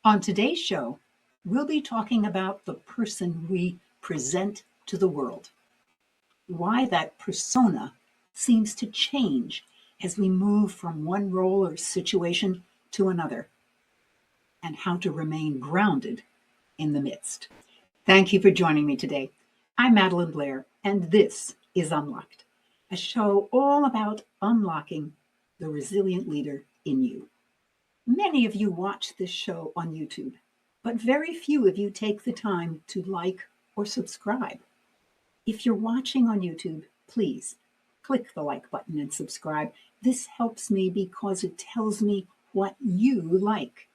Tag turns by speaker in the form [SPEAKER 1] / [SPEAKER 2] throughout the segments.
[SPEAKER 1] On today's show, we'll be talking about the person we present to the world, why that persona seems to change as we move from one role or situation to another, and how to remain grounded in the midst. Thank you for joining me today. I'm Madelyn Blair, and this is Unlocked, a show all about unlocking the resilient leader in you. Many of you watch this show on YouTube, but very few of you take the time to like or subscribe. If you're watching on YouTube, please click the like button and subscribe. This helps me because it tells me what you like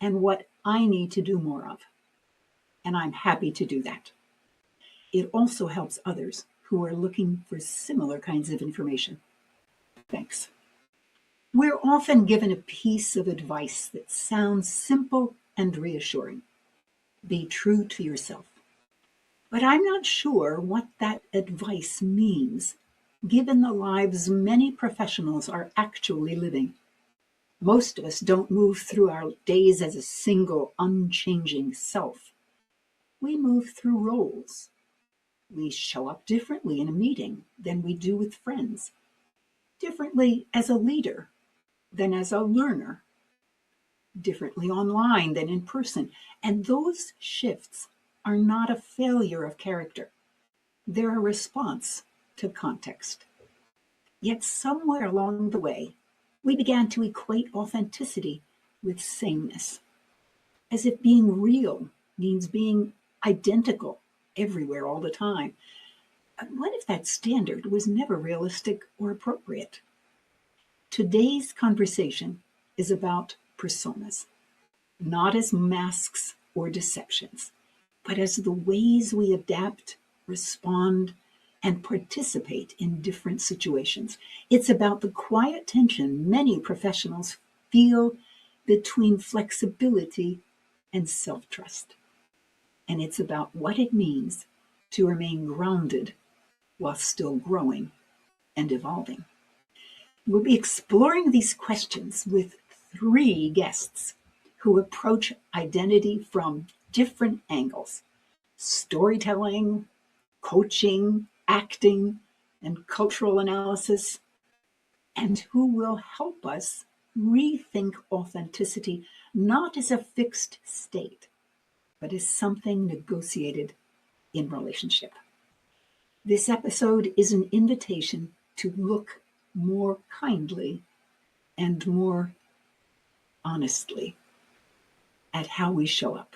[SPEAKER 1] and what I need to do more of. And I'm happy to do that. It also helps others who are looking for similar kinds of information. Thanks. We're often given a piece of advice that sounds simple and reassuring. Be true to yourself. But I'm not sure what that advice means, given the lives many professionals are actually living. Most of us don't move through our days as a single, unchanging self. We move through roles. We show up differently in a meeting than we do with friends, differently as a leader than as a learner, differently online than in person. And those shifts are not a failure of character. They're a response to context. Yet somewhere along the way, we began to equate authenticity with sameness, as if being real means being identical everywhere all the time. What if that standard was never realistic or appropriate? Today's conversation is about personas, not as masks or deceptions, but as the ways we adapt, respond, and participate in different situations. It's about the quiet tension many professionals feel between flexibility and self-trust. And it's about what it means to remain grounded while still growing and evolving. We'll be exploring these questions with 3 guests who approach identity from different angles: storytelling, coaching, acting, and cultural analysis, and who will help us rethink authenticity not as a fixed state, but as something negotiated in relationship. This episode is an invitation to look more kindly and more honestly at how we show up.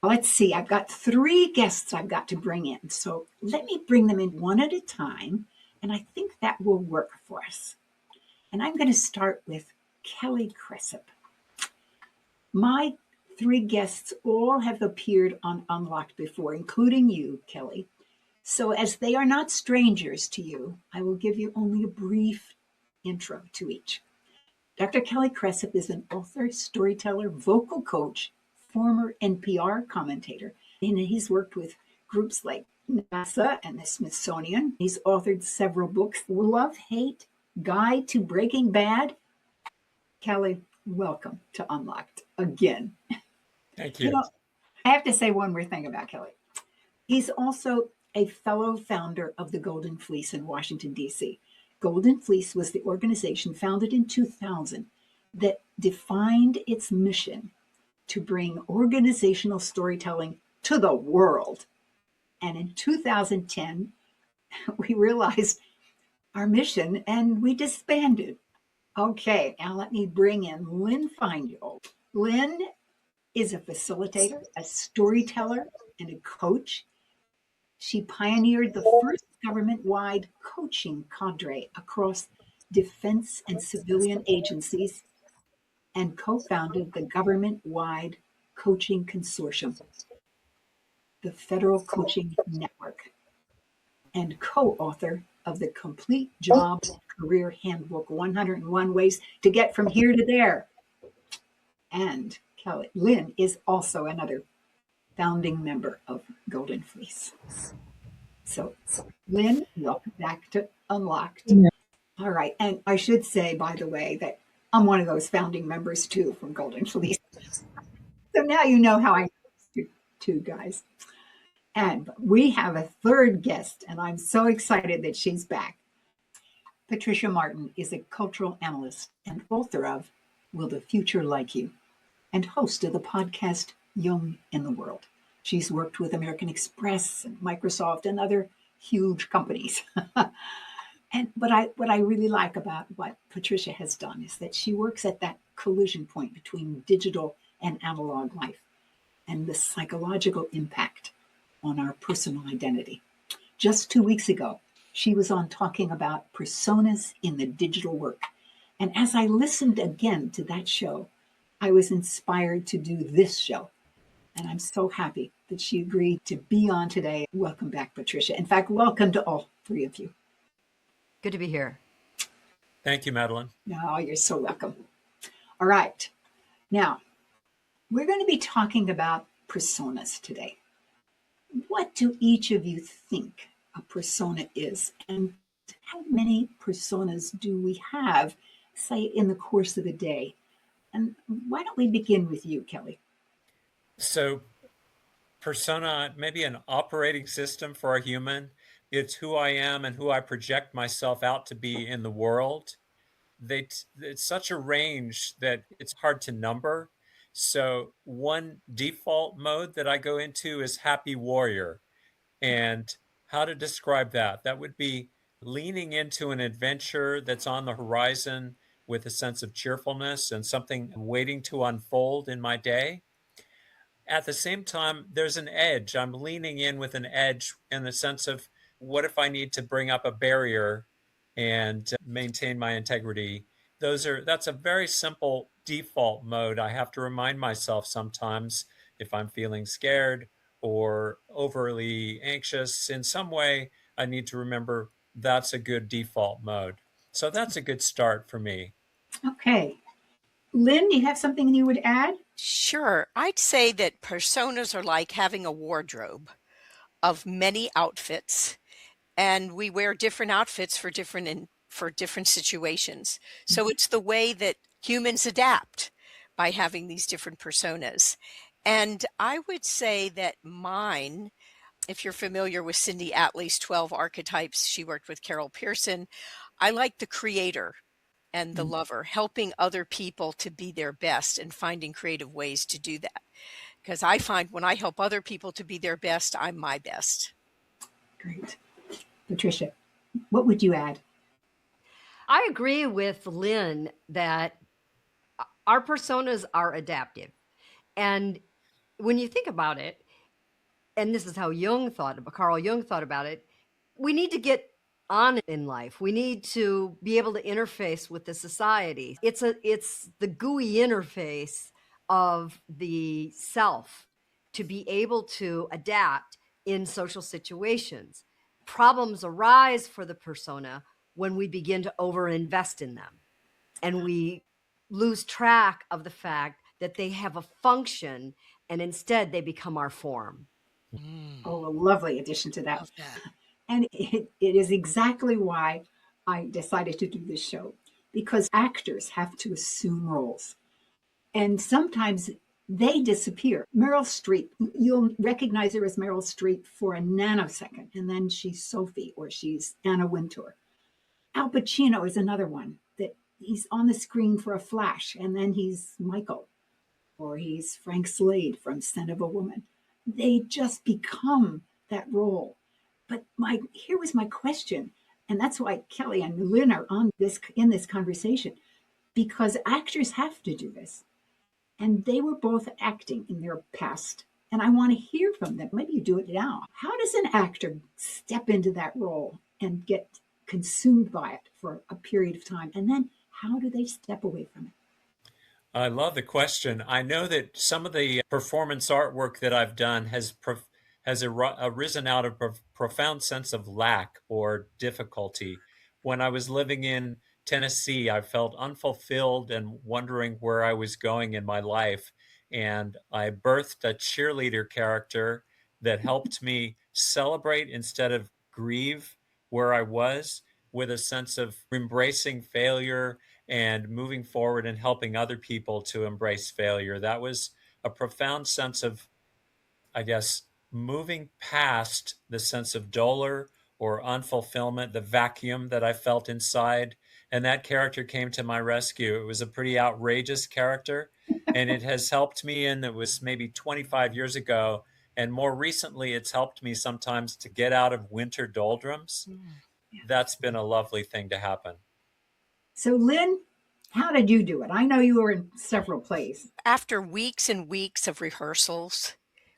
[SPEAKER 1] Let's see, I've got 3 guests I've got to bring in. So let me bring them in one at a time, and I think that will work for us. And I'm going to start with Kelly Cressup. My 3 guests all have appeared on Unlocked before, including you, Kelly. So as they are not strangers to you, I will give you only a brief intro to each. Dr. Kelly Cressup is an author, storyteller, vocal coach, former NPR commentator, and he's worked with groups like NASA and the Smithsonian. He's authored several books: Love, Hate, Guide to Breaking Bad. Kelly, welcome to Unlocked again.
[SPEAKER 2] Thank you.
[SPEAKER 1] I have to say one more thing about Kelly. He's also a fellow founder of the Golden Fleece in Washington, D.C. Golden Fleece was the organization founded in 2000 that defined its mission to bring organizational storytelling to the world. And in 2010, we realized our mission and we disbanded. Okay, now let me bring in Lynn Feingold. Lynn is a facilitator, a storyteller, and a coach. She pioneered the first government-wide coaching cadre across defense and civilian agencies and co-founded the government-wide coaching consortium, the Federal Coaching Network, and co-author of the Complete Job Career Handbook, 101 Ways to Get from Here to There. And Lynn is also another founding member of Golden Fleece. So, Lynn, welcome back to Unlocked.
[SPEAKER 3] Yeah.
[SPEAKER 1] All right. And I should say, by the way, that I'm one of those founding members too from Golden Fleece. So now you know how I know two guys. And we have a third guest, and I'm so excited that she's back. Patricia Martin is a cultural analyst and author of Will the Future Like You? And host of the podcast Young in the World. She's worked with American Express and Microsoft and other huge companies. And what I really like about what Patricia has done is that she works at that collision point between digital and analog life and the psychological impact on our personal identity. Just 2 weeks ago, she was on talking about personas in the digital work. And as I listened again to that show, I was inspired to do this show. And I'm so happy that she agreed to be on today. Welcome back, Patricia. In fact, welcome to all three of you.
[SPEAKER 2] Good to be here.
[SPEAKER 3] Thank you, Madelyn.
[SPEAKER 1] No, you're so welcome. All right. Now, we're going to be talking about personas today. What do each of you think a persona is? And how many personas do we have, say, in the course of the day? And why don't we begin with you, Kelly?
[SPEAKER 3] So, persona, maybe an operating system for a human. It's who I am and who I project myself out to be in the world. It's such a range that it's hard to number. So, one default mode that I go into is happy warrior. And how to describe that? That would be leaning into an adventure that's on the horizon with a sense of cheerfulness and something waiting to unfold in my day. At the same time, there's an edge. I'm leaning in with an edge in the sense of what if I need to bring up a barrier and maintain my integrity? That's a very simple default mode. I have to remind myself sometimes if I'm feeling scared or overly anxious in some way, I need to remember that's a good default mode. So that's a good start for me.
[SPEAKER 1] Okay. Lynn, do you have something you would add?
[SPEAKER 4] Sure. I'd say that personas are like having a wardrobe of many outfits, and we wear different outfits for different situations. So it's the way that humans adapt by having these different personas. And I would say that mine, if you're familiar with Cindy Atlee's 12 archetypes, she worked with Carol Pearson. I like the creator and the lover, helping other people to be their best and finding creative ways to do that. Because I find when I help other people to be their best, I'm my best.
[SPEAKER 1] Great. Patricia, what would you add?
[SPEAKER 2] I agree with Lynn that our personas are adaptive. And when you think about it, and this is how Carl Jung thought about it, we need to get on in life. We need to be able to interface with the society. It's the GUI interface of the self to be able to adapt in social situations. Problems arise for the persona when we begin to overinvest in them and we lose track of the fact that they have a function and instead they become our form.
[SPEAKER 1] Oh, a lovely addition to that.
[SPEAKER 4] Love that.
[SPEAKER 1] And it is exactly why I decided to do this show, because actors have to assume roles. And sometimes they disappear. Meryl Streep, you'll recognize her as Meryl Streep for a nanosecond, and then she's Sophie or she's Anna Wintour. Al Pacino is another one that he's on the screen for a flash, and then he's Michael or he's Frank Slade from Scent of a Woman. They just become that role. But here was my question, and that's why Kelly and Lynn are on this in this conversation, because actors have to do this, and they were both acting in their past, and I want to hear from them. Maybe you do it now. How does an actor step into that role and get consumed by it for a period of time, and then how do they step away from it?
[SPEAKER 3] I love the question. I know that some of the performance artwork that I've done has arisen out of a profound sense of lack or difficulty. When I was living in Tennessee, I felt unfulfilled and wondering where I was going in my life. And I birthed a cheerleader character that helped me celebrate instead of grieve where I was, with a sense of embracing failure and moving forward and helping other people to embrace failure. That was a profound sense of, I guess, moving past the sense of dolor or unfulfillment, the vacuum that I felt inside. And that character came to my rescue. It was a pretty outrageous character, and it has helped me. And it was maybe 25 years ago. And more recently, it's helped me sometimes to get out of winter doldrums. That's been a lovely thing to happen.
[SPEAKER 1] So, Lynn, how did you do it? I know you were in several plays.
[SPEAKER 4] After weeks and weeks of rehearsals,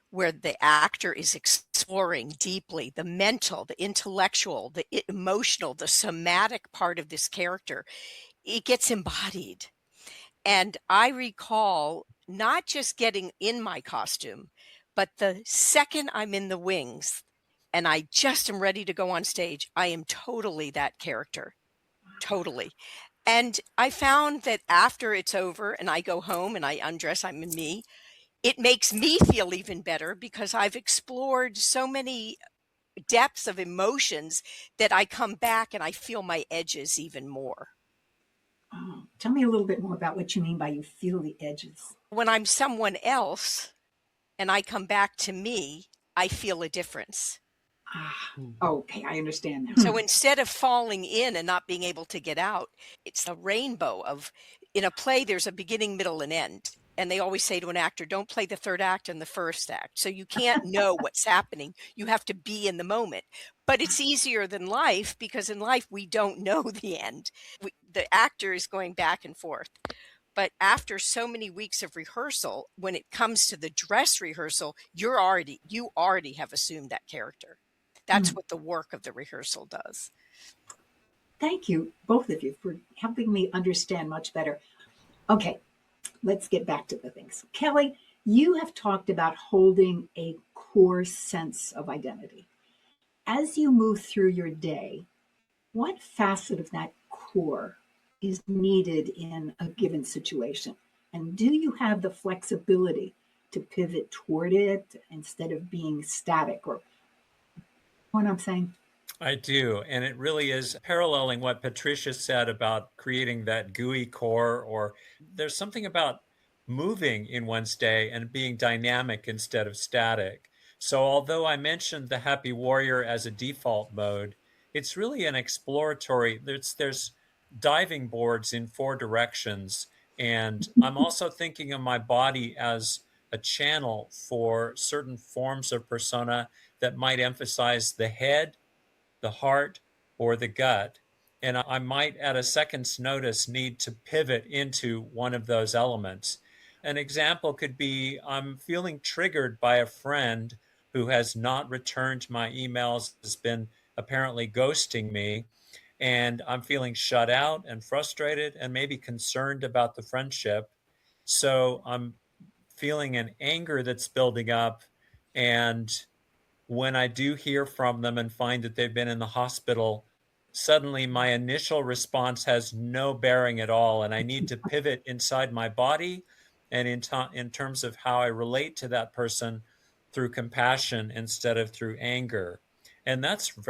[SPEAKER 4] where the actor is exploring deeply the mental, the intellectual, the emotional, the somatic part of this character, it gets embodied. And I recall not just getting in my costume, but the second I'm in the wings and I just am ready to go on stage, I am totally that character. Totally. And I found that after it's over and I go home and I undress, I'm in me, it makes me feel even better because I've explored so many depths of emotions that I come back and I feel my edges even more.
[SPEAKER 1] Oh, tell me a little bit more about what you mean by you feel the edges.
[SPEAKER 4] When I'm someone else and I come back to me, I feel a difference.
[SPEAKER 1] Okay, I understand now.
[SPEAKER 4] So instead of falling in and not being able to get out, it's a rainbow of, in a play, there's a beginning, middle, and end. And they always say to an actor, don't play the third act and the first act. So you can't know what's happening. You have to be in the moment. But it's easier than life because in life, we don't know the end. The actor is going back and forth. But after so many weeks of rehearsal, when it comes to the dress rehearsal, you already have assumed that character. That's what the work of the rehearsal does.
[SPEAKER 1] Thank you, both of you, for helping me understand much better. Okay, let's get back to the things. Kelly, you have talked about holding a core sense of identity. As you move through your day, what facet of that core is needed in a given situation? And do you have the flexibility to pivot toward it instead of being static, or what I'm saying?
[SPEAKER 3] I do. And it really is paralleling what Patricia said about creating that gooey core, or there's something about moving in one's day and being dynamic instead of static. So, although I mentioned the happy warrior as a default mode, it's really an exploratory, there's diving boards in four directions. And I'm also thinking of my body as a channel for certain forms of persona that might emphasize the head, the heart, or the gut. And I might, at a second's notice, need to pivot into one of those elements. An example could be I'm feeling triggered by a friend who has not returned my emails, has been apparently ghosting me, and I'm feeling shut out and frustrated and maybe concerned about the friendship. So I'm feeling an anger that's building up, and when I do hear from them and find that they've been in the hospital, suddenly my initial response has no bearing at all. And I need to pivot inside my body and in terms of how I relate to that person through compassion instead of through anger. And that's a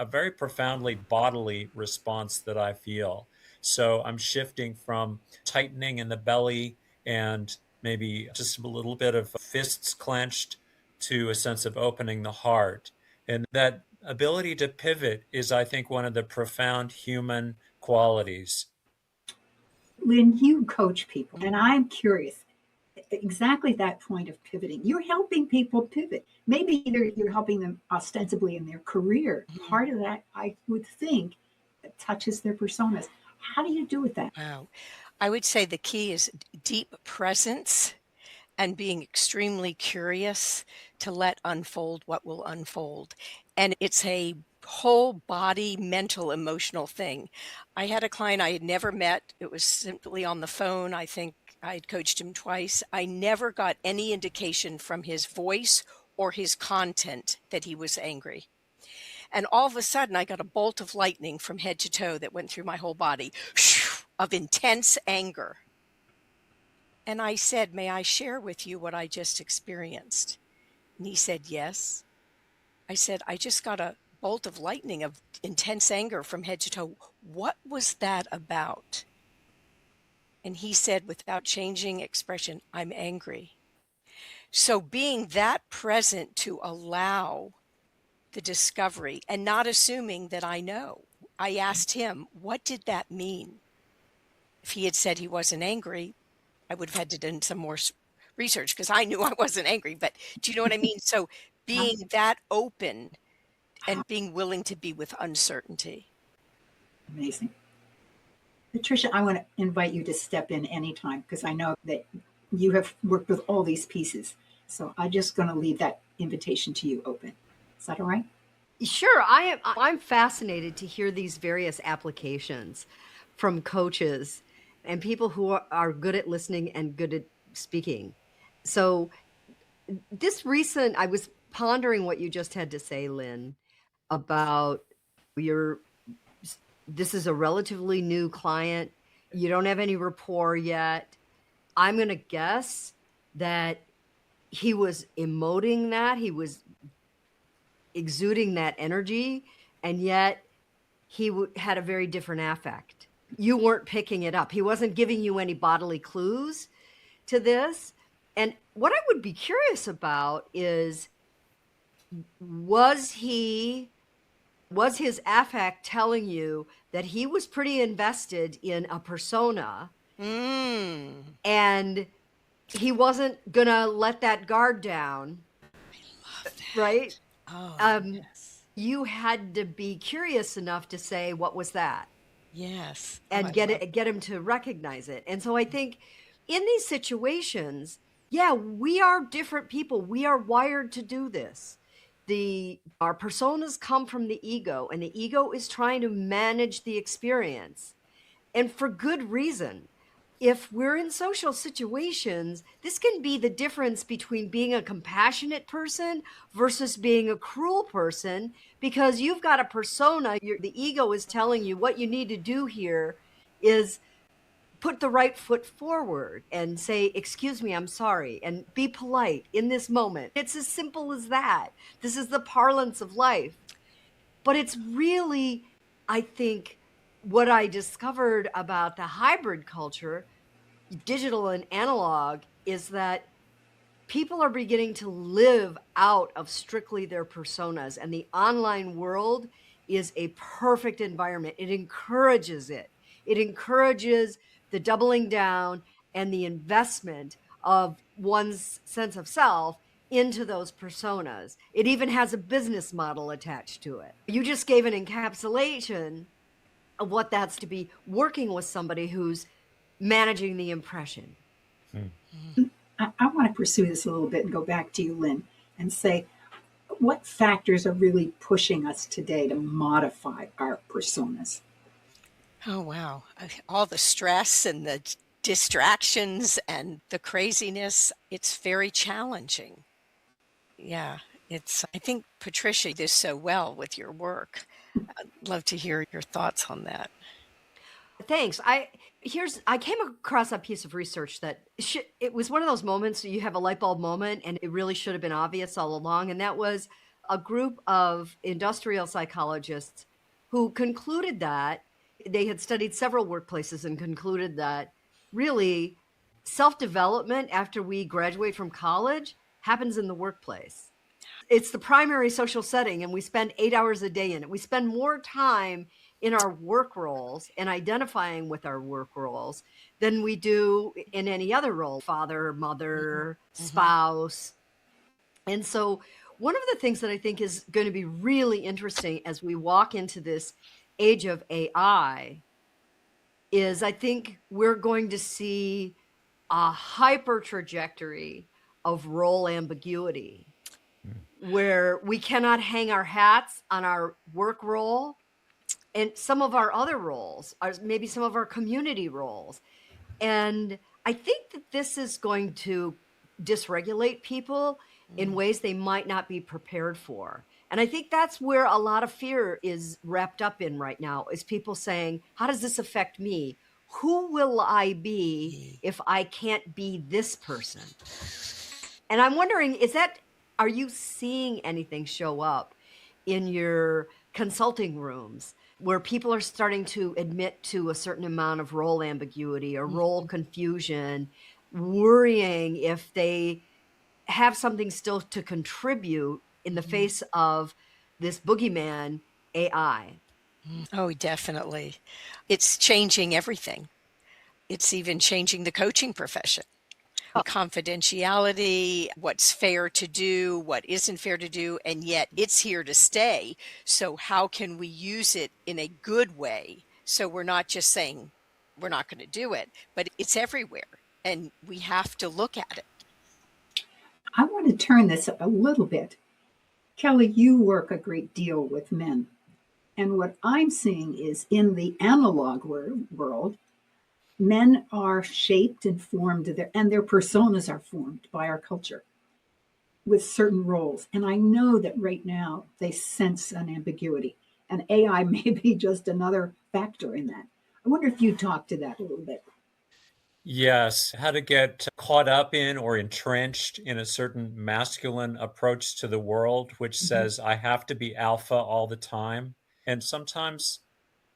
[SPEAKER 3] very profoundly bodily response that I feel. So I'm shifting from tightening in the belly and maybe just a little bit of fists clenched to a sense of opening the heart. And that ability to pivot is, I think, one of the profound human qualities.
[SPEAKER 1] Lynn, you coach people, and I'm curious exactly that point of pivoting. You're helping people pivot. Maybe you're helping them ostensibly in their career. Part of that, I would think, touches their personas. How do you do with that?
[SPEAKER 4] Wow. I would say the key is deep presence and being extremely curious to let unfold what will unfold. And it's a whole body, mental, emotional thing. I had a client I had never met. It was simply on the phone. I think I had coached him twice. I never got any indication from his voice or his content that he was angry. And all of a sudden, I got a bolt of lightning from head to toe that went through my whole body of intense anger. And I said, may I share with you what I just experienced? And he said, yes. I said, I just got a bolt of lightning of intense anger from head to toe. What was that about? And he said, without changing expression, I'm angry. So being that present to allow the discovery and not assuming that I know. I asked him, what did that mean? If he had said he wasn't angry, I would have had to do some more research because I knew I wasn't angry. But do you know what I mean? So being that open and being willing to be with uncertainty.
[SPEAKER 1] Amazing. Patricia, I want to invite you to step in anytime because I know that you have worked with all these pieces. So I'm just going to leave that invitation to you open. Is that all right?
[SPEAKER 2] Sure. I'm fascinated to hear these various applications from coaches and people who are good at listening and good at speaking. So I was pondering what you just had to say, Lynn, about this is a relatively new client. You don't have any rapport yet. I'm going to guess that he was emoting that, he was exuding that energy, and yet he had a very different affect. You weren't picking it up. He wasn't giving you any bodily clues to this. And what I would be curious about is, was his affect telling you that he was pretty invested in a persona and he wasn't gonna let that guard down?
[SPEAKER 4] I love that.
[SPEAKER 2] Right?
[SPEAKER 4] Oh, yes.
[SPEAKER 2] You had to be curious enough to say, what was that?
[SPEAKER 4] Yes.
[SPEAKER 2] And get him to recognize it. And so I think in these situations, yeah, we are different people. We are wired to do this. Our personas come from the ego, and the ego is trying to manage the experience, and for good reason. If we're in social situations, this can be the difference between being a compassionate person versus being a cruel person, because you've got a persona. The ego is telling you what you need to do here is put the right foot forward and say, excuse me, I'm sorry, and be polite in this moment. It's as simple as that. This is the parlance of life. But it's really, I think, what I discovered about the hybrid culture, digital and analog, is that people are beginning to live out of strictly their personas, and the online world is a perfect environment. It encourages it. It encourages the doubling down and the investment of one's sense of self into those personas. It even has a business model attached to it. You just gave an encapsulation of what that's to be working with somebody who's managing the impression.
[SPEAKER 1] I want to pursue this a little bit and go back to you, Lynn, and say, what factors are really pushing us today to modify our personas?
[SPEAKER 4] Oh, wow. All the stress and the distractions and the craziness, it's very challenging. Yeah, I think Patricia did so well with your work. I'd love to hear your thoughts on that.
[SPEAKER 2] Thanks. I came across a piece of research that it was one of those moments you have a light bulb moment, and it really should have been obvious all along. And that was a group of industrial psychologists who concluded that they had studied several workplaces and concluded that really self-development after we graduate from college happens in the workplace. It's the primary social setting, and we spend 8 hours a day in it. We spend more time in our work roles and identifying with our work roles than we do in any other role, father, mother, spouse. And so one of the things that I think is going to be really interesting as we walk into this age of AI is, I think we're going to see a hyper trajectory of role ambiguity, where we cannot hang our hats on our work role and some of our other roles, or maybe some of our community roles. And I think that this is going to dysregulate people in ways they might not be prepared for. And I think that's where a lot of fear is wrapped up in right now, is people saying, how does this affect me? Who will I be if I can't be this person? And I'm wondering, are you seeing anything show up in your consulting rooms where people are starting to admit to a certain amount of role ambiguity or role confusion, worrying if they have something still to contribute in the face of this boogeyman AI.
[SPEAKER 4] Oh, definitely. It's changing everything. It's even changing the coaching profession. Confidentiality, what's fair to do, what isn't fair to do, and yet it's here to stay. So how can we use it in a good way? So we're not just saying we're not going to do it, but it's everywhere and we have to look at it.
[SPEAKER 1] I want to turn this a little bit. Kelly, you work a great deal with men. And what I'm seeing is in the analog world, men are shaped and formed, and their personas are formed by our culture with certain roles. And I know that right now they sense an ambiguity, and AI may be just another factor in that. I wonder if you talk to that a little bit.
[SPEAKER 3] Yes, how to get caught up in or entrenched in a certain masculine approach to the world, which says I have to be alpha all the time. And sometimes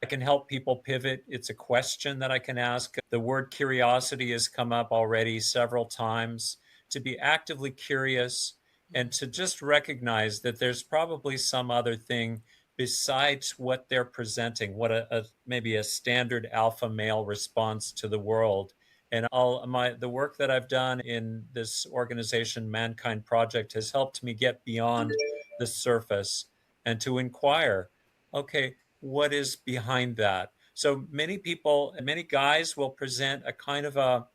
[SPEAKER 3] I can help people pivot. It's a question that I can ask. The word curiosity has come up already several times. To be actively curious and to just recognize that there's probably some other thing besides what they're presenting, what maybe a standard alpha male response to the world. And the work that I've done in this organization, Mankind Project, has helped me get beyond the surface and to inquire, okay, what is behind that? So many people, many guys will present a kind of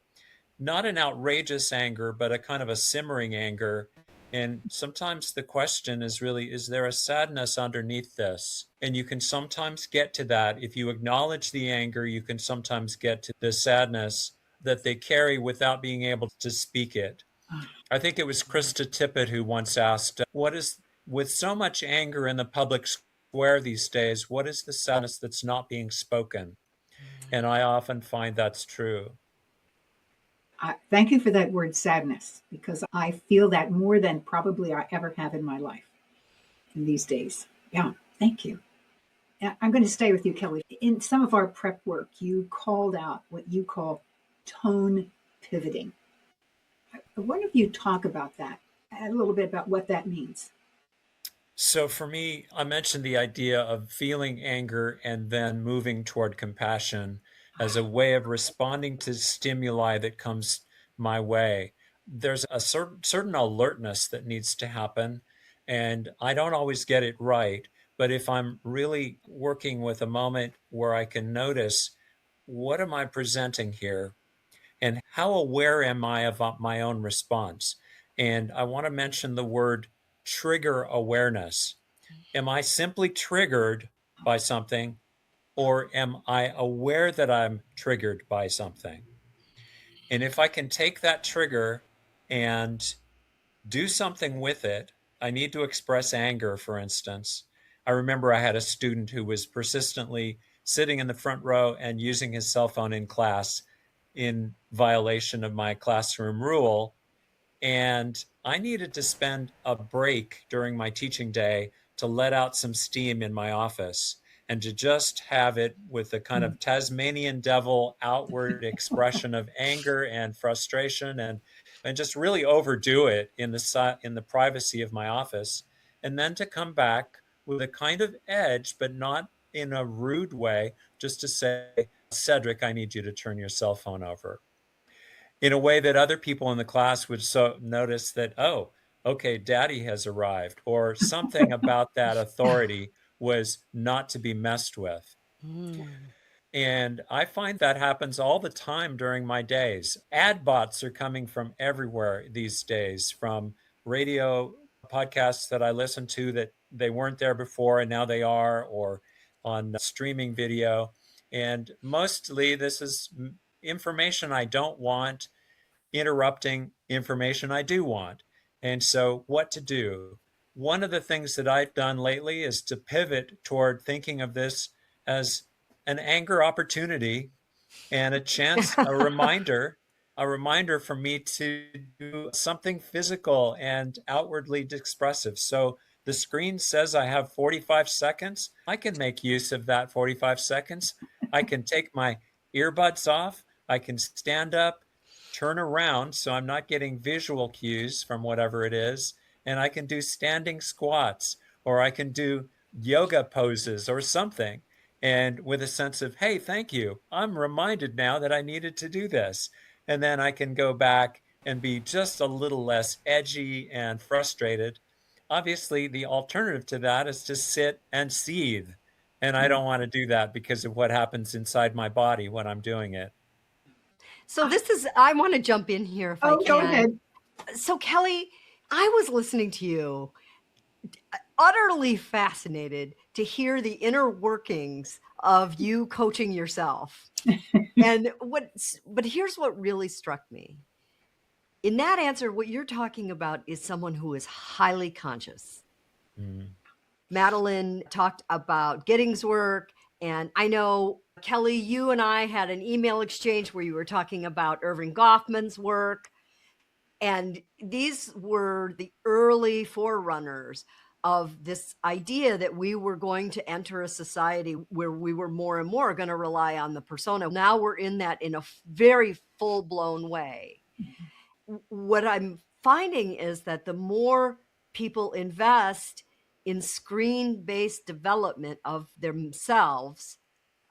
[SPEAKER 3] not an outrageous anger, but a kind of a simmering anger. And sometimes the question is really, is there a sadness underneath this? And you can sometimes get to that. If you acknowledge the anger, you can sometimes get to the sadness that they carry without being able to speak it. I think it was Krista Tippett who once asked, with so much anger in the public square these days, what is the sadness that's not being spoken? And I often find that's true.
[SPEAKER 1] Thank you for that word sadness, because I feel that more than probably I ever have in my life in these days. Yeah, thank you. I'm going to stay with you, Kelly. In some of our prep work, you called out what you call tone pivoting. I wonder if you talk about that, a little bit about what that means.
[SPEAKER 3] So for me, I mentioned the idea of feeling anger and then moving toward compassion as a way of responding to stimuli that comes my way. There's a certain alertness that needs to happen, and I don't always get it right. But if I'm really working with a moment where I can notice, what am I presenting here? And how aware am I of my own response? And I want to mention the word trigger awareness. Am I simply triggered by something, or am I aware that I'm triggered by something? And if I can take that trigger and do something with it, I need to express anger, for instance. I remember I had a student who was persistently sitting in the front row and using his cell phone in class in violation of my classroom rule. And I needed to spend a break during my teaching day to let out some steam in my office and to just have it with a kind of Tasmanian devil outward expression of anger and frustration and just really overdo it in the privacy of my office. And then to come back with a kind of edge, but not in a rude way, just to say, Cedric, I need you to turn your cell phone over, in a way that other people in the class would notice that, oh, okay, daddy has arrived, or something about that authority was not to be messed with. And I find that happens all the time during my days. Ad bots are coming from everywhere these days, from radio podcasts that I listen to that they weren't there before and now they are, or on streaming video. And mostly this is information I don't want interrupting information I do want. And so, what to do? One of the things that I've done lately is to pivot toward thinking of this as an anger opportunity and a chance, a reminder for me to do something physical and outwardly expressive. So the screen says I have 45 seconds. I can make use of that 45 seconds. I can take my earbuds off. I can stand up, turn around so I'm not getting visual cues from whatever it is, and I can do standing squats, or I can do yoga poses or something. And with a sense of, hey, thank you. I'm reminded now that I needed to do this. And then I can go back and be just a little less edgy and frustrated. Obviously, the alternative to that is to sit and seethe. And I don't want to do that because of what happens inside my body when I'm doing it.
[SPEAKER 2] So I want to jump in here if I can.
[SPEAKER 1] Go ahead.
[SPEAKER 2] So Kelly, I was listening to you, utterly fascinated to hear the inner workings of you coaching yourself. But here's what really struck me. In that answer, what you're talking about is someone who is highly conscious. Madelyn talked about Giddings' work, and I know, Kelly, you and I had an email exchange where you were talking about Irving Goffman's work, and these were the early forerunners of this idea that we were going to enter a society where we were more and more going to rely on the persona. Now we're in that in a very full-blown way. What I'm finding is that the more people invest in screen-based development of themselves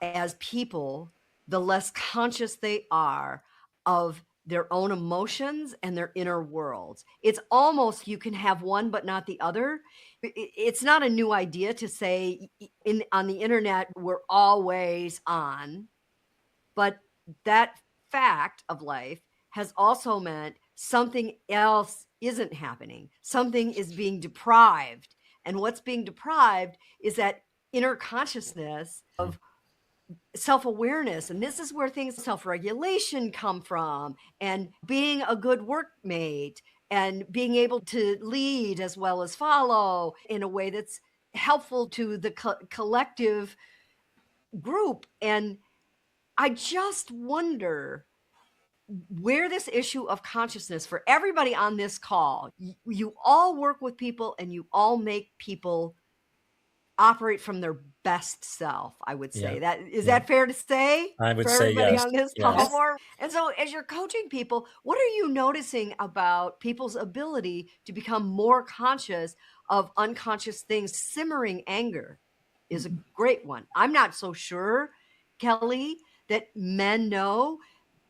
[SPEAKER 2] as people, the less conscious they are of their own emotions and their inner worlds. It's almost you can have one but not the other. It's not a new idea to say on the internet we're always on, but that fact of life has also meant something else isn't happening. Something is being deprived. And what's being deprived is that inner consciousness of self-awareness. And this is where things self-regulation come from, and being a good workmate and being able to lead as well as follow in a way that's helpful to the collective group. And I just wonder where this issue of consciousness for everybody on this call, you all work with people and you all make people operate from their best self, I would say. That fair to say?
[SPEAKER 3] I would
[SPEAKER 2] for
[SPEAKER 3] say
[SPEAKER 2] everybody
[SPEAKER 3] yes.
[SPEAKER 2] on this
[SPEAKER 3] Yes.
[SPEAKER 2] call more? And so as you're coaching people, what are you noticing about people's ability to become more conscious of unconscious things? Simmering anger is a great one. I'm not so sure, Kelly, that men know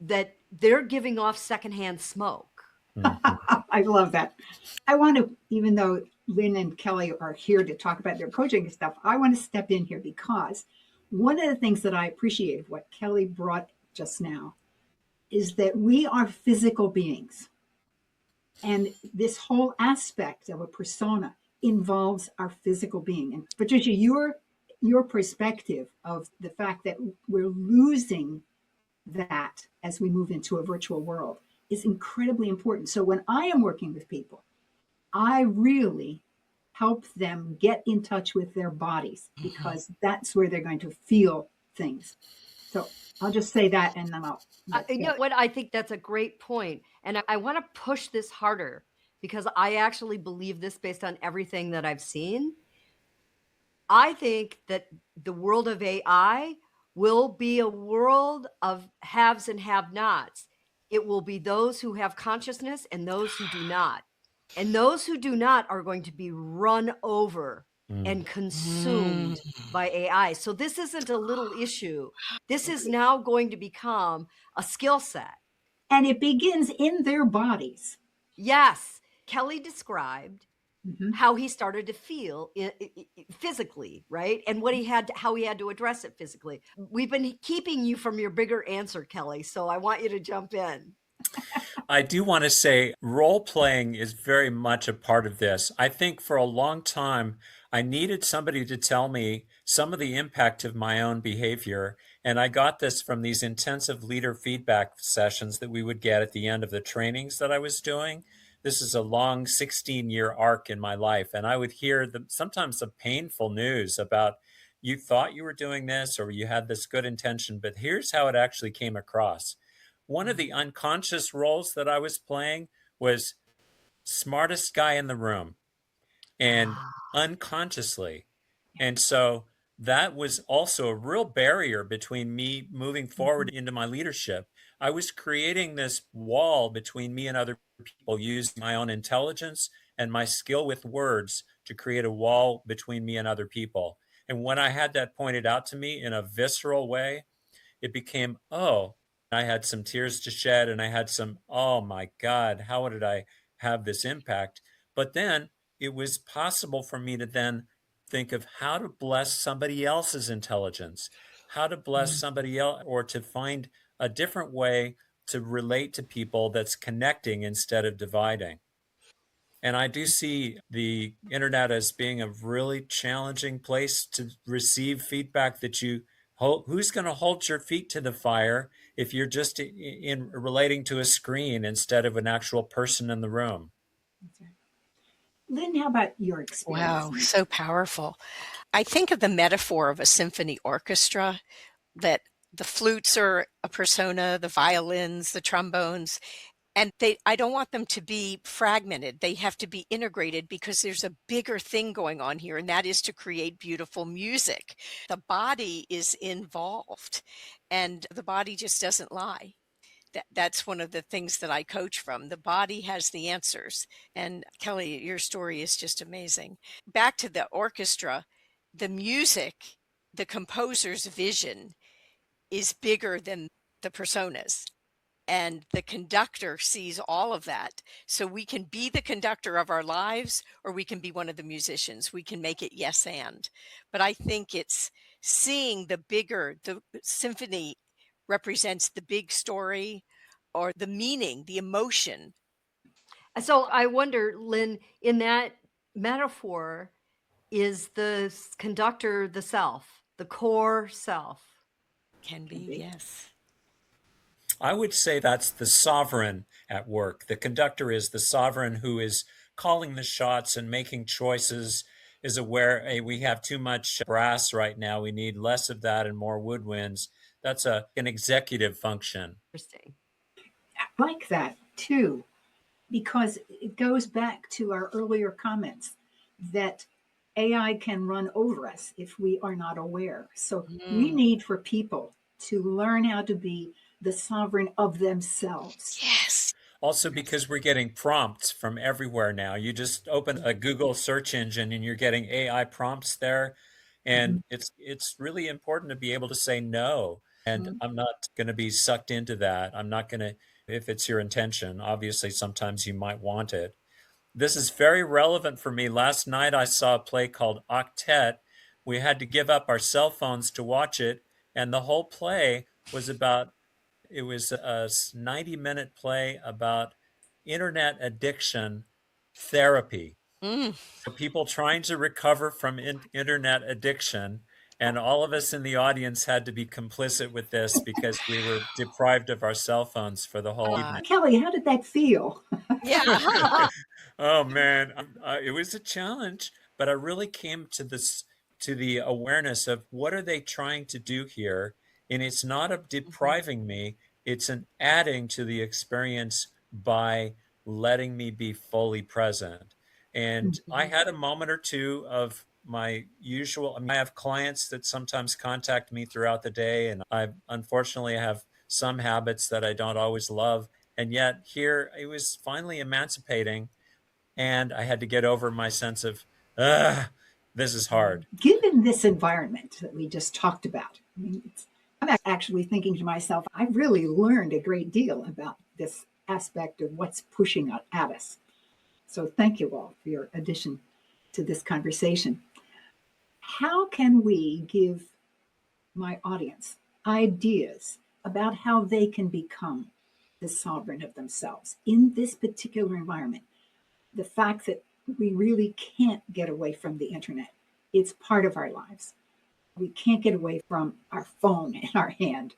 [SPEAKER 2] that they're giving off secondhand smoke.
[SPEAKER 1] I love that. I want to, even though Lynn and Kelly are here to talk about their coaching stuff, I want to step in here because one of the things that I appreciate what Kelly brought just now is that we are physical beings. And this whole aspect of a persona involves our physical being. And Patricia, your perspective of the fact that we're losing that as we move into a virtual world is incredibly important. So when I am working with people, I really help them get in touch with their bodies because that's where they're going to feel things. So I'll just say that and then I'll.
[SPEAKER 2] You know what? I think that's a great point. And I want to push this harder because I actually believe this based on everything that I've seen. I think that the world of AI will be a world of haves and have-nots. It will be those who have consciousness and those who do not. And those who do not are going to be run over and consumed by AI. So this isn't a little issue. This is now going to become a skill set.
[SPEAKER 1] And it begins in their bodies.
[SPEAKER 2] Yes. Kelly described how he started to feel physically, right? And how he had to address it physically. We've been keeping you from your bigger answer, Kelly. So I want you to jump in.
[SPEAKER 3] I do want to say role playing is very much a part of this. I think for a long time, I needed somebody to tell me some of the impact of my own behavior. And I got this from these intensive leader feedback sessions that we would get at the end of the trainings that I was doing. This is a long 16-year arc in my life. And I would hear sometimes the painful news about you thought you were doing this or you had this good intention, but here's how it actually came across. One of the unconscious roles that I was playing was smartest guy in the room and unconsciously. And so that was also a real barrier between me moving forward into my leadership. I was creating this wall between me and other people using my own intelligence and my skill with words to create a wall between me and other people. And when I had that pointed out to me in a visceral way, it became, oh, I had some tears to shed and I had some, oh my God, how did I have this impact? But then it was possible for me to then think of how to bless somebody else's intelligence, how to bless somebody else, or to find a different way to relate to people that's connecting instead of dividing. And I do see the internet as being a really challenging place to receive feedback that you hold. Who's going to hold your feet to the fire if you're just in relating to a screen instead of an actual person in the room?
[SPEAKER 1] Lynn, how about your experience?
[SPEAKER 4] Wow, so powerful. I think of the metaphor of a symphony orchestra, that the flutes are a persona, the violins, the trombones, and I don't want them to be fragmented. They have to be integrated because there's a bigger thing going on here, and that is to create beautiful music. The body is involved, and the body just doesn't lie. That's one of the things that I coach from. The body has the answers. And Kelly, your story is just amazing. Back to the orchestra, the music, the composer's vision is bigger than the personas. And the conductor sees all of that. So we can be the conductor of our lives, or we can be one of the musicians. We can make it yes and. But I think it's seeing the bigger, the symphony represents the big story or the meaning, the emotion.
[SPEAKER 2] So I wonder, Lynn, in that metaphor, is the conductor the self, the core self?
[SPEAKER 4] Can be, yes.
[SPEAKER 3] I would say that's the sovereign at work. The conductor is the sovereign who is calling the shots and making choices, is aware, hey, we have too much brass right now. We need less of that and more woodwinds. That's an executive function.
[SPEAKER 2] Interesting.
[SPEAKER 1] I like that too, because it goes back to our earlier comments that AI can run over us if we are not aware. So we need for people to learn how to be the sovereign of themselves.
[SPEAKER 4] Yes.
[SPEAKER 3] Also, because we're getting prompts from everywhere now. You just open a Google search engine and you're getting AI prompts there. And it's really important to be able to say no. And I'm not going to be sucked into that. I'm not going to, if it's your intention, obviously sometimes you might want it. This is very relevant for me. Last night I saw a play called Octet. We had to give up our cell phones to watch it. And the whole play was about, it was a 90-minute play about internet addiction therapy. So people trying to recover from internet addiction, and all of us in the audience had to be complicit with this because we were deprived of our cell phones for the whole evening.
[SPEAKER 1] Kelly, how did that feel?
[SPEAKER 4] Yeah.
[SPEAKER 3] Oh man, it was a challenge, but I really came to the awareness of what are they trying to do here, and it's not a depriving me; it's an adding to the experience by letting me be fully present. And I had a moment or two of my usual. I mean, I have clients that sometimes contact me throughout the day, and I unfortunately have some habits that I don't always love. And yet, here it was finally emancipating, and I had to get over my sense of, this is hard.
[SPEAKER 1] Given this environment that we just talked about, I'm actually thinking to myself, I've really learned a great deal about this aspect of what's pushing at us. So thank you all for your addition to this conversation. How can we give my audience ideas about how they can become the sovereign of themselves in this particular environment? The fact that we really can't get away from the internet. It's part of our lives. We can't get away from our phone in our hand.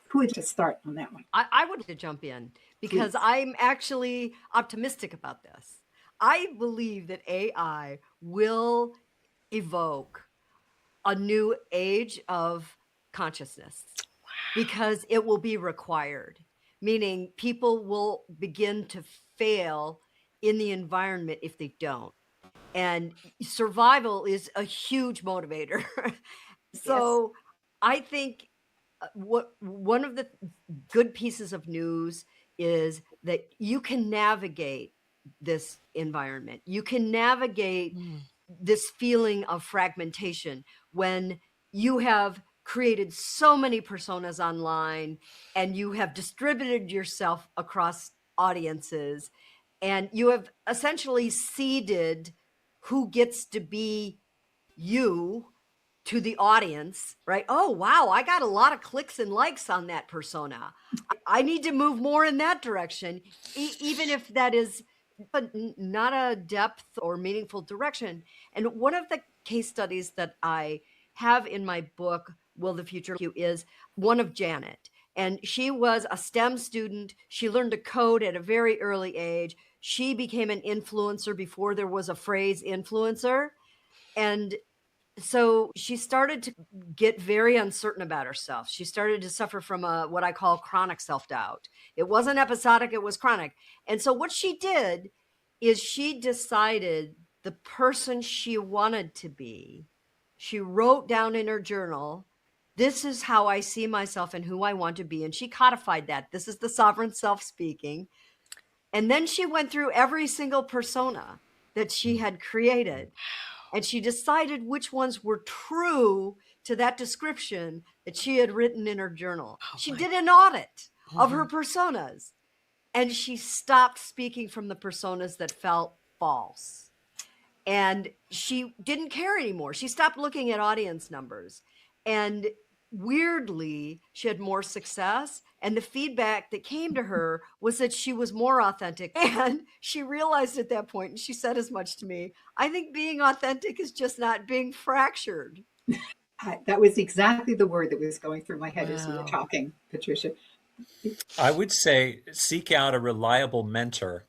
[SPEAKER 1] Who would to start on that one?
[SPEAKER 2] I would like to jump in because
[SPEAKER 1] Please.
[SPEAKER 2] I'm actually optimistic about this. I believe that AI will evoke a new age of consciousness because it will be required, meaning people will begin to fail in the environment if they don't. And survival is a huge motivator. So I think what one of the good pieces of news is that you can navigate this environment. You can navigate this feeling of fragmentation when you have created so many personas online and you have distributed yourself across audiences and you have essentially seeded who gets to be you to the audience, right? Oh, wow, I got a lot of clicks and likes on that persona. I need to move more in that direction, even if that is not a depth or meaningful direction. And one of the case studies that I have in my book, Will the Future You, is one of Janet. And she was a STEM student. She learned to code at a very early age. She became an influencer before there was a phrase influencer. And so she started to get very uncertain about herself. She started to suffer from what I call chronic self-doubt. It wasn't episodic, it was chronic. And so what she did is she decided the person she wanted to be. She wrote down in her journal, this is how I see myself and who I want to be. And she codified that. This is the sovereign self speaking. And then she went through every single persona that she had created. And she decided which ones were true to that description that she had written in her journal. She did an audit of her personas, and she stopped speaking from the personas that felt false. And she didn't care anymore. She stopped looking at audience numbers. And weirdly, she had more success. And the feedback that came to her was that she was more authentic. And she realized at that point, and she said as much to me, I think being authentic is just not being fractured.
[SPEAKER 1] That was exactly the word that was going through my head as you were talking, Patricia.
[SPEAKER 3] I would say seek out a reliable mentor.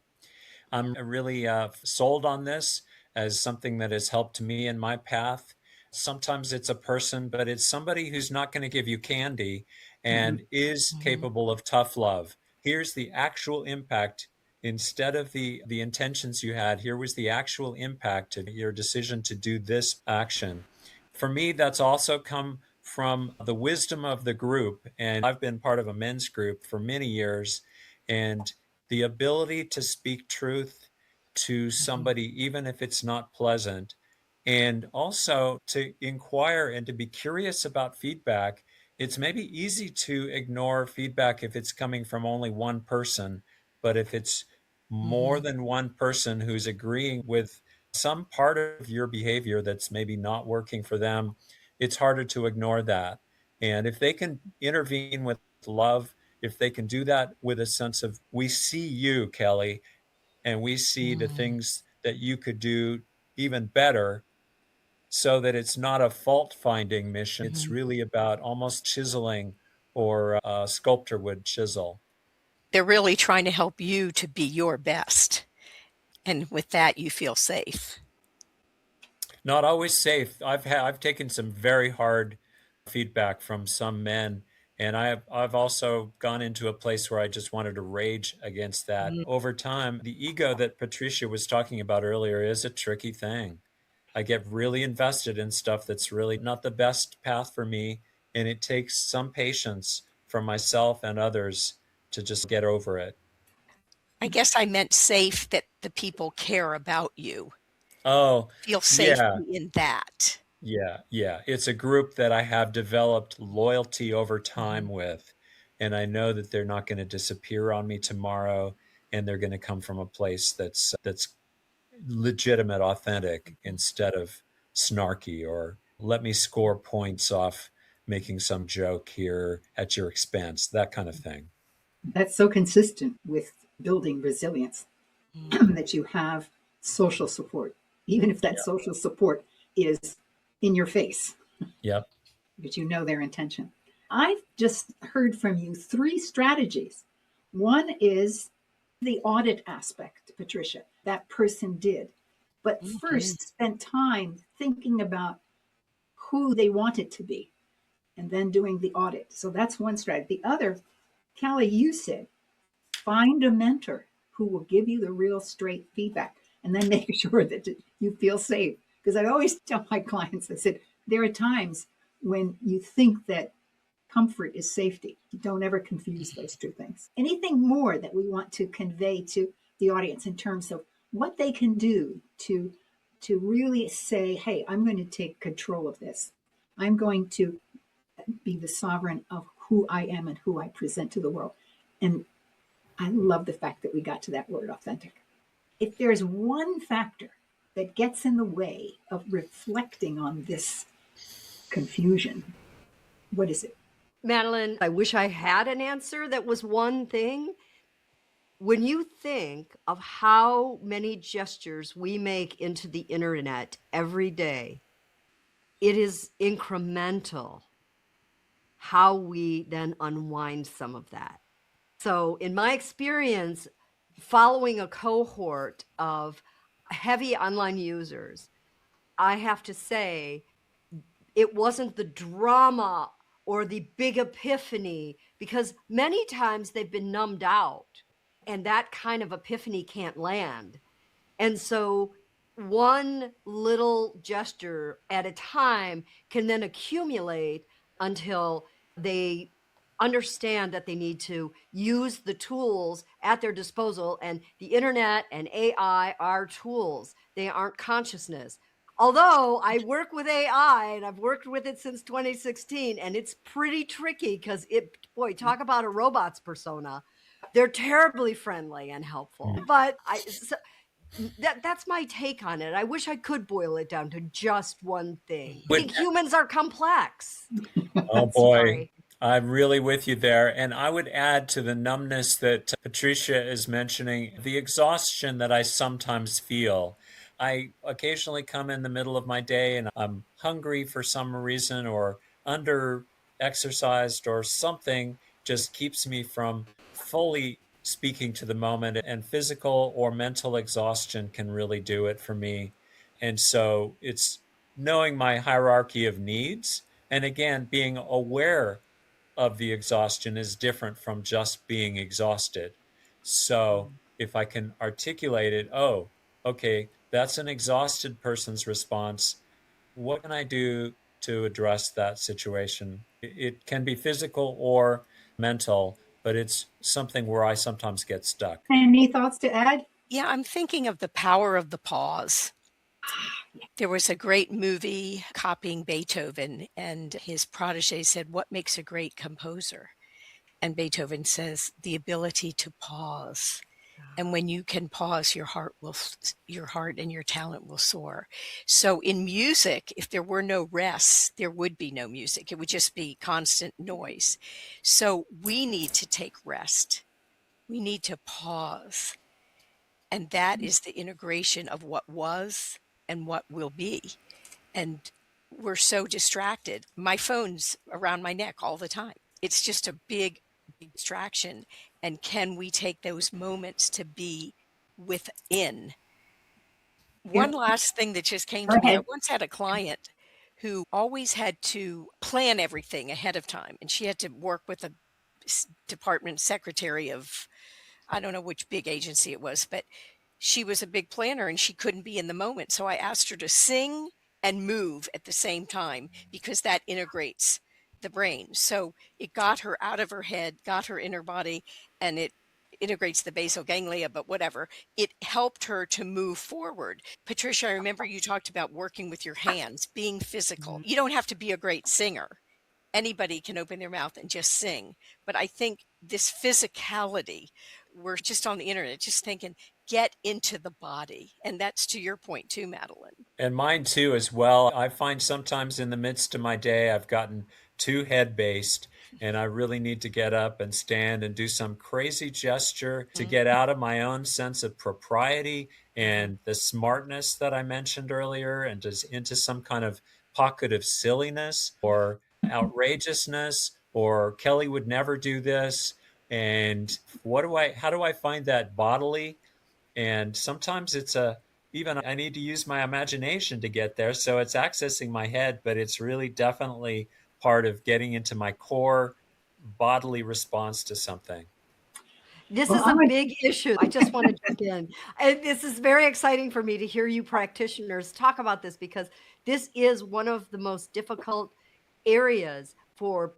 [SPEAKER 3] I'm really sold on this as something that has helped me in my path. Sometimes it's a person, but it's somebody who's not going to give you candy and is capable of tough love. Here's the actual impact. Instead of the intentions you had, here was the actual impact of your decision to do this action. For me, that's also come from the wisdom of the group. And I've been part of a men's group for many years. And the ability to speak truth to somebody, even if it's not pleasant, and also to inquire and to be curious about feedback. It's maybe easy to ignore feedback if it's coming from only one person, but if it's more than one person who's agreeing with some part of your behavior that's maybe not working for them, it's harder to ignore that. And if they can intervene with love, if they can do that with a sense of, we see you, Kelly, and we see the things that you could do even better, so that it's not a fault-finding mission. It's really about almost chiseling, or a sculptor would chisel.
[SPEAKER 4] They're really trying to help you to be your best. And with that, you feel safe.
[SPEAKER 3] Not always safe. I've taken some very hard feedback from some men, and I've also gone into a place where I just wanted to rage against that. Over time, the ego that Patricia was talking about earlier is a tricky thing. I get really invested in stuff that's really not the best path for me, and it takes some patience from myself and others to just get over it.
[SPEAKER 4] I guess I meant safe, that the people care about you.
[SPEAKER 3] Oh,
[SPEAKER 4] Feel safety
[SPEAKER 3] yeah.
[SPEAKER 4] in that.
[SPEAKER 3] Yeah. It's a group that I have developed loyalty over time with, and I know that they're not going to disappear on me tomorrow, and they're going to come from a place that's legitimate, authentic, instead of snarky, or let me score points off making some joke here at your expense, that kind of thing.
[SPEAKER 1] That's so consistent with building resilience that you have social support, even if that social support is in your face,
[SPEAKER 3] Yep.
[SPEAKER 1] but you know their intention. I've just heard from you 3 strategies. One is the audit aspect, Patricia, that person did. But first, spent time thinking about who they wanted to be and then doing the audit. So that's one strategy. The other, Callie, you said, find a mentor who will give you the real straight feedback and then make sure that you feel safe. Because I always tell my clients, I said, there are times when you think that Comfort is safety. Don't ever confuse those two things. Anything more that we want to convey to the audience in terms of what they can do to really say, hey, I'm going to take control of this. I'm going to be the sovereign of who I am and who I present to the world. And I love the fact that we got to that word, authentic. If there's one factor that gets in the way of reflecting on this confusion, what is it?
[SPEAKER 2] Madelyn, I wish I had an answer that was one thing. When you think of how many gestures we make into the internet every day, it is incremental how we then unwind some of that. So in my experience, following a cohort of heavy online users, I have to say it wasn't the drama or the big epiphany, because many times they've been numbed out and that kind of epiphany can't land. And so one little gesture at a time can then accumulate until they understand that they need to use the tools at their disposal. And the internet and AI are tools. They aren't consciousness. Although I work with AI and I've worked with it since 2016, and it's pretty tricky because talk about a robot's persona. They're terribly friendly and helpful. But that's my take on it. I wish I could boil it down to just one thing. I think humans are complex.
[SPEAKER 3] Oh boy. Sorry. I'm really with you there. And I would add to the numbness that Patricia is mentioning, the exhaustion that I sometimes feel. I occasionally come in the middle of my day and I'm hungry for some reason, or under exercised, or something just keeps me from fully speaking to the moment, and physical or mental exhaustion can really do it for me. And so it's knowing my hierarchy of needs, and again, being aware of the exhaustion is different from just being exhausted. So if I can articulate it, oh, okay, that's an exhausted person's response. What can I do to address that situation? It can be physical or mental, but it's something where I sometimes get stuck.
[SPEAKER 1] Any thoughts to add?
[SPEAKER 4] Yeah, I'm thinking of the power of the pause. There was a great movie copying Beethoven, and his protege said, "What makes a great composer?" And Beethoven says, "The ability to pause." And when you can pause, your heart and your talent will soar. So in music, if there were no rest, there would be no music. It would just be constant noise. So we need to take rest. We need to pause. And that is the integration of what was and what will be. And we're so distracted. My phone's around my neck all the time. It's just a big distraction. And can we take those moments to be within? One last thing that just came to me. I once had a client who always had to plan everything ahead of time. And she had to work with a department secretary of, I don't know which big agency it was, but she was a big planner and she couldn't be in the moment. So I asked her to sing and move at the same time, because that integrates the brain. So it got her out of her head, got her in her body, and it integrates the basal ganglia, but whatever. It helped her to move forward. Patricia, I remember you talked about working with your hands, being physical. You don't have to be a great singer. Anybody can open their mouth and just sing. But I think this physicality, we're just on the internet, just thinking, get into the body. And that's to your point too, Madelyn.
[SPEAKER 3] And mine too, as well. I find sometimes in the midst of my day, I've gotten too head-based, and I really need to get up and stand and do some crazy gesture to get out of my own sense of propriety and the smartness that I mentioned earlier, and just into some kind of pocket of silliness or outrageousness, or Kelly would never do this. And how do I find that bodily? And sometimes it's even I need to use my imagination to get there. So it's accessing my head, but it's really definitely part of getting into my core bodily response to something.
[SPEAKER 2] This is a big issue. I just want to jump in. And this is very exciting for me to hear you practitioners talk about this, because this is one of the most difficult areas for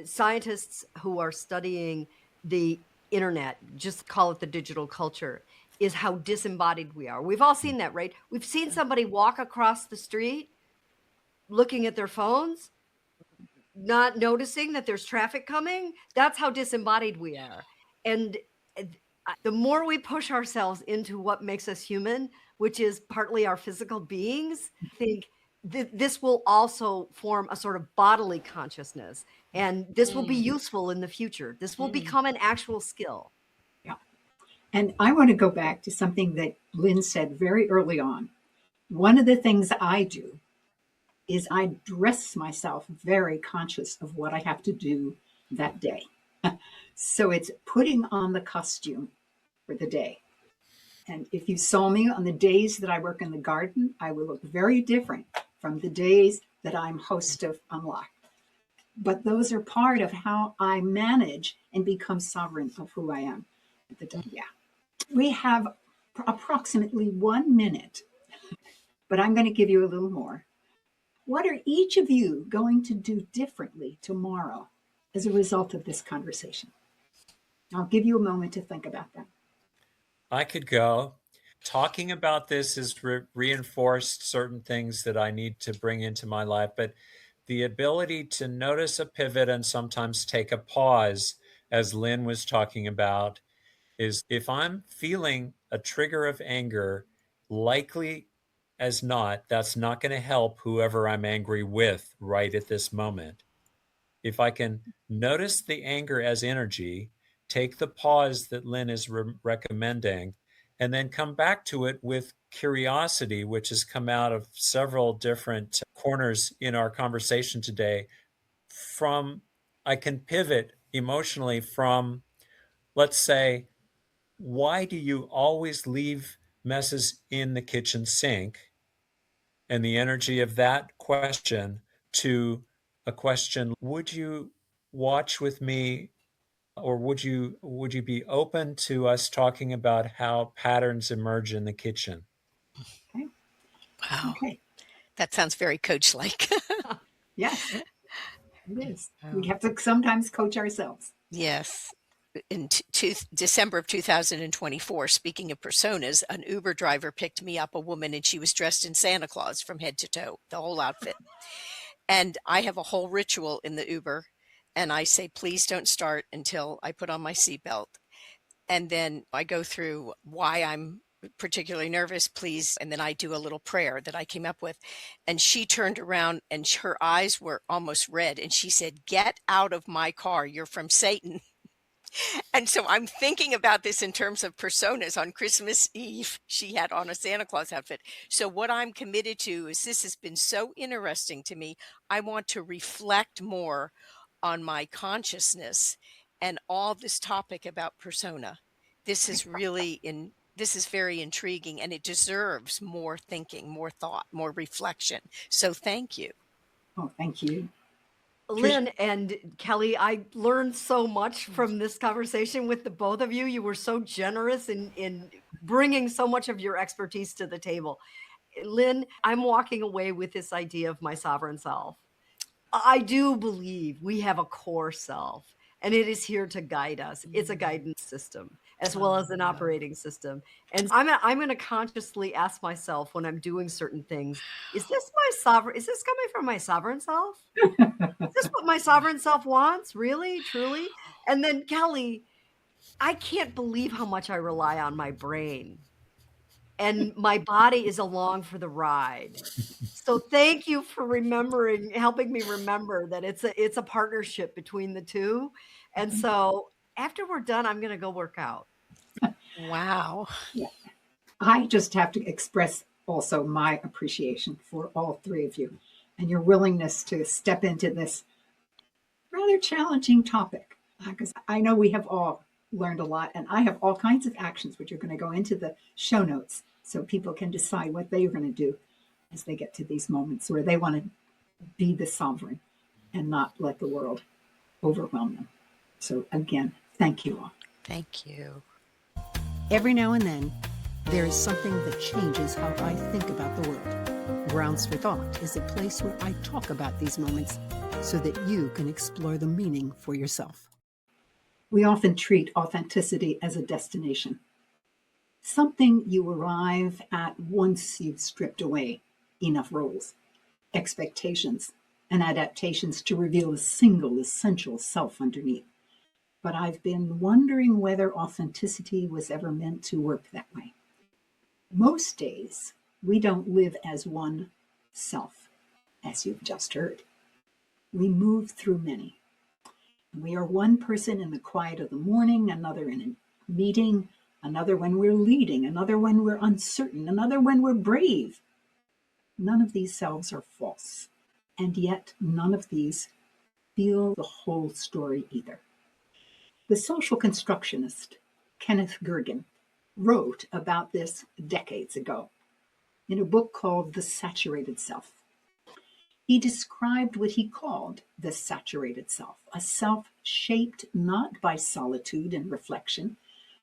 [SPEAKER 2] scientists who are studying the internet, just call it the digital culture, is how disembodied we are. We've all seen that, right? We've seen somebody walk across the street looking at their phones, not noticing that there's traffic coming. That's how disembodied we are. And the more we push ourselves into what makes us human, which is partly our physical beings, I think this will also form a sort of bodily consciousness. And this will be useful in the future. This will become an actual skill.
[SPEAKER 1] Yeah. And I want to go back to something that Lynn said very early on. One of the things I do is I dress myself very conscious of what I have to do that day. So it's putting on the costume for the day. And if you saw me on the days that I work in the garden, I will look very different from the days that I'm host of Unlocked. But those are part of how I manage and become sovereign of who I am. Yeah. We have approximately 1 minute, but I'm going to give you a little more. What are each of you going to do differently tomorrow as a result of this conversation? I'll give you a moment to think about that.
[SPEAKER 3] I could go. Talking about this has reinforced certain things that I need to bring into my life, but the ability to notice a pivot and sometimes take a pause, as Lynn was talking about, is if I'm feeling a trigger of anger, likely as not, that's not going to help whoever I'm angry with right at this moment. If I can notice the anger as energy, take the pause that Lynn is recommending, and then come back to it with curiosity, which has come out of several different corners in our conversation today. I can pivot emotionally from, let's say, why do you always leave messes in the kitchen sink? And the energy of that question to a question, would you watch with me, or would you be open to us talking about how patterns emerge in the kitchen?
[SPEAKER 1] Okay.
[SPEAKER 4] Wow.
[SPEAKER 1] Okay.
[SPEAKER 4] That sounds very coach-like.
[SPEAKER 1] Yes, it is. We have to sometimes coach ourselves.
[SPEAKER 4] Yes. In December of 2024, speaking of personas, an Uber driver picked me up, a woman, and she was dressed in Santa Claus from head to toe, the whole outfit. And I have a whole ritual in the Uber, and I say, please don't start until I put on my seatbelt. And then I go through why I'm particularly nervous, please. And then I do a little prayer that I came up with. And she turned around and her eyes were almost red. And she said, get out of my car. You're from Satan. And so I'm thinking about this in terms of personas. On Christmas Eve, she had on a Santa Claus outfit. So what I'm committed to is, this has been so interesting to me. I want to reflect more on my consciousness and all this topic about persona. This is very intriguing, and it deserves more thinking, more thought, more reflection. So thank you.
[SPEAKER 1] Oh, thank you.
[SPEAKER 2] Lynn and Kelly, I learned so much from this conversation with the both of you. You were so generous in bringing so much of your expertise to the table. Lynn, I'm walking away with this idea of my sovereign self. I do believe we have a core self, and it is here to guide us. It's a guidance system as well as an operating system. And I'm going to consciously ask myself when I'm doing certain things, is this coming from my sovereign self? Is this what my sovereign self wants? Really? Truly? And then Kelly, I can't believe how much I rely on my brain, and my body is along for the ride. So thank you for helping me remember that it's a partnership between the two. And so after we're done, I'm going to go work out.
[SPEAKER 4] Wow.
[SPEAKER 1] Yeah. I just have to express also my appreciation for all three of you and your willingness to step into this rather challenging topic. Because I know we have all learned a lot, and I have all kinds of actions which are going to go into the show notes so people can decide what they're going to do as they get to these moments where they want to be the sovereign and not let the world overwhelm them. So again, thank you all.
[SPEAKER 4] Thank you.
[SPEAKER 5] Every now and then, there is something that changes how I think about the world. Grounds for Thought is a place where I talk about these moments so that you can explore the meaning for yourself.
[SPEAKER 1] We often treat authenticity as a destination, something you arrive at once you've stripped away enough roles, expectations, and adaptations to reveal a single essential self underneath. But I've been wondering whether authenticity was ever meant to work that way. Most days, we don't live as one self, as you've just heard. We move through many. We are one person in the quiet of the morning, another in a meeting, another when we're leading, another when we're uncertain, another when we're brave. None of these selves are false, and yet none of these feel the whole story either. The social constructionist Kenneth Gergen wrote about this decades ago in a book called The Saturated Self. He described what he called the saturated self, a self shaped not by solitude and reflection,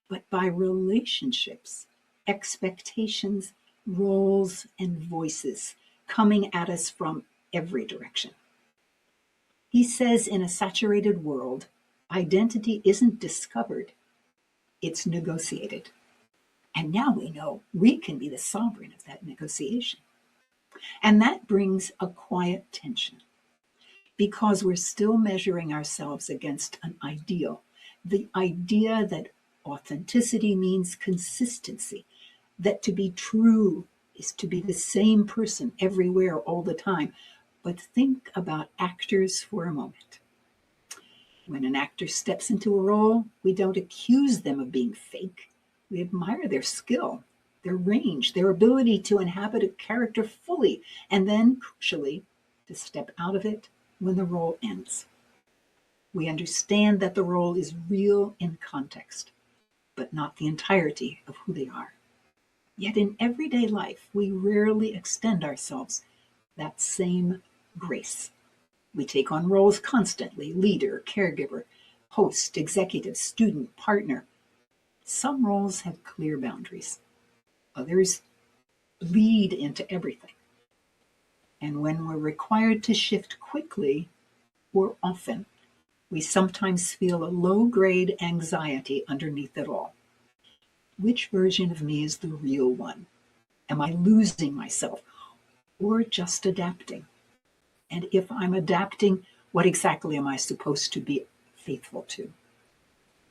[SPEAKER 1] but by relationships, expectations, roles, and voices coming at us from every direction. He says in a saturated world, identity isn't discovered, it's negotiated. And now we know we can be the sovereign of that negotiation. And that brings a quiet tension because we're still measuring ourselves against an ideal, the idea that authenticity means consistency, that to be true is to be the same person everywhere all the time. But think about actors for a moment. When an actor steps into a role, we don't accuse them of being fake. We admire their skill, their range, their ability to inhabit a character fully, and then, crucially, to step out of it when the role ends. We understand that the role is real in context, but not the entirety of who they are. Yet in everyday life, we rarely extend ourselves that same grace. We take on roles constantly: leader, caregiver, host, executive, student, partner. Some roles have clear boundaries. Others bleed into everything. And when we're required to shift quickly or often, we sometimes feel a low-grade anxiety underneath it all. Which version of me is the real one? Am I losing myself or just adapting? And if I'm adapting, what exactly am I supposed to be faithful to?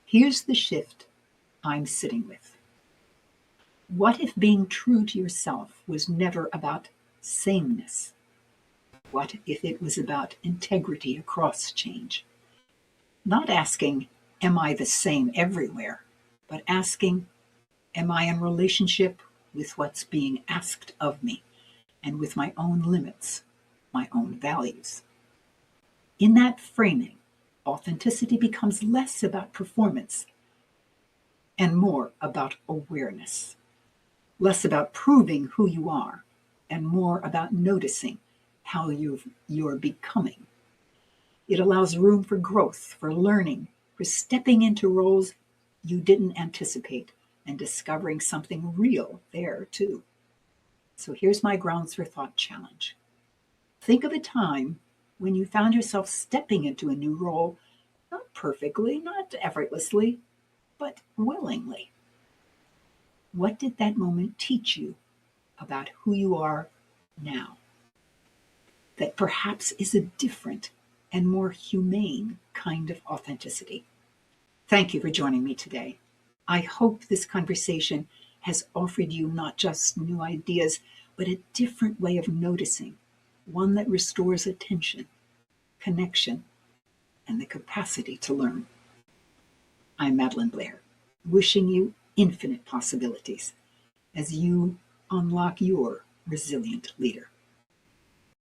[SPEAKER 1] Here's the shift I'm sitting with. What if being true to yourself was never about sameness? What if it was about integrity across change? Not asking, am I the same everywhere? But asking, am I in relationship with what's being asked of me and with my own limits, my own values? In that framing, authenticity becomes less about performance and more about awareness. Less about proving who you are and more about noticing how you're becoming. It allows room for growth, for learning, for stepping into roles you didn't anticipate and discovering something real there too. So here's my Grounds for Thought challenge. Think of a time when you found yourself stepping into a new role, not perfectly, not effortlessly, but willingly. What did that moment teach you about who you are now? That perhaps is a different and more humane kind of authenticity. Thank you for joining me today. I hope this conversation has offered you not just new ideas, but a different way of noticing, one that restores attention, connection, and the capacity to learn. I'm Madelyn Blair, wishing you infinite possibilities as you unlock your resilient leader.